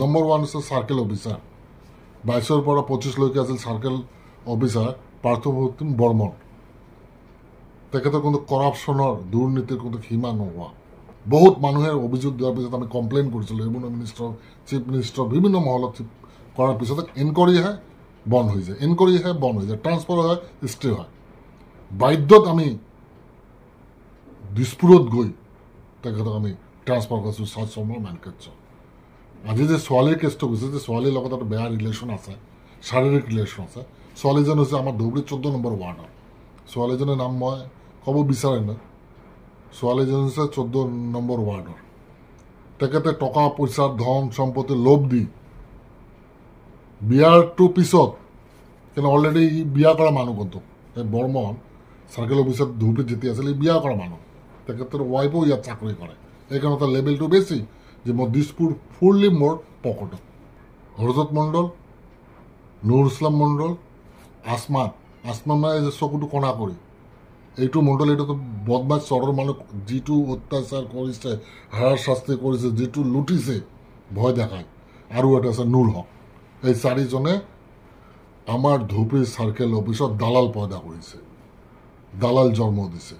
number 1 হৈছে circle officer 22ৰ পৰা 25লৈকে আছিল চাৰ্কেল অফিচাৰ পাৰ্থপ্ৰতিম বৰ্মন তেখেতৰ কোনো কৰাপশ্যনৰ দুৰ্নীতিৰ কোনো সীমা নোহোৱা বহুত মানুহে অভিযোগ দিয়াৰ পিছত আমি কমপ্লেইন কৰিছিলোঁ ৰেভিনিউ মিনিষ্টাৰ চিফ মিনিষ্টাৰ বিভিন্ন মহলত কৰাৰ পিছত এনকোয়াৰিহে বন্ধ হৈ যায় এনকোয়াৰিহে বন্ধ হৈ যায় ট্ৰান্সফাৰ হয় ষ্টে হয় বাধ্যত আমি দিছপুৰত গৈ তেখেতক আমি ট্ৰান্সফাৰ কৰিছোঁ চাৰ্চমৰ মেনকেটছ আজি যে ছোৱালীৰ কেছটো গৈছে যে ছোৱালীৰ লগত এটা বেয়া ৰিলেশ্যন আছে শাৰীৰিক ৰিলেশ্যন আছে ছোৱালীজন হৈছে আমাৰ ধুবুৰী 14 নম্বৰ ৱাৰ্ডৰ ছোৱালীজনীৰ নাম মই ক'ব বিচাৰে না ছোৱালীজন হৈছে 14 নম্বৰ ৱাৰ্ডৰ তেখেতে টকা পইচা ধন সম্পত্তি লোভ দি বিয়াৰটো পিছত কিন্তু অলৰেডি বিয়া কৰা মানুহ কিন্তু এই বৰ্মন চাৰ্কেল অফিচত ধুবুৰীত যেতিয়া আছিল বিয়া কৰা মানুহ তেখেতৰ ৱাইফো ইয়াত চাকৰি কৰে সেইকাৰণে তাৰ লেভেলটো বেছি যে মই দিছপুৰ ফুললি মোৰ পকেটত হৰজত মণ্ডল নুৰ ইছলাম মণ্ডল আসমান মানে যে চকুটো কণা কৰি এইটো মণ্ডল এইটোতো বদমাছ চহৰৰ মানুহ যিটো অত্যাচাৰ কৰিছে হাৰাৰ শাস্তি কৰিছে যিটো লুটিছে ভয় দেখায় আৰু এটা আছে নুৰ হক এই চাৰিজনে আমাৰ ধুবুৰী চাৰ্কেল অফিচত দালাল পয়দা কৰিছে দালাল জন্ম দিছে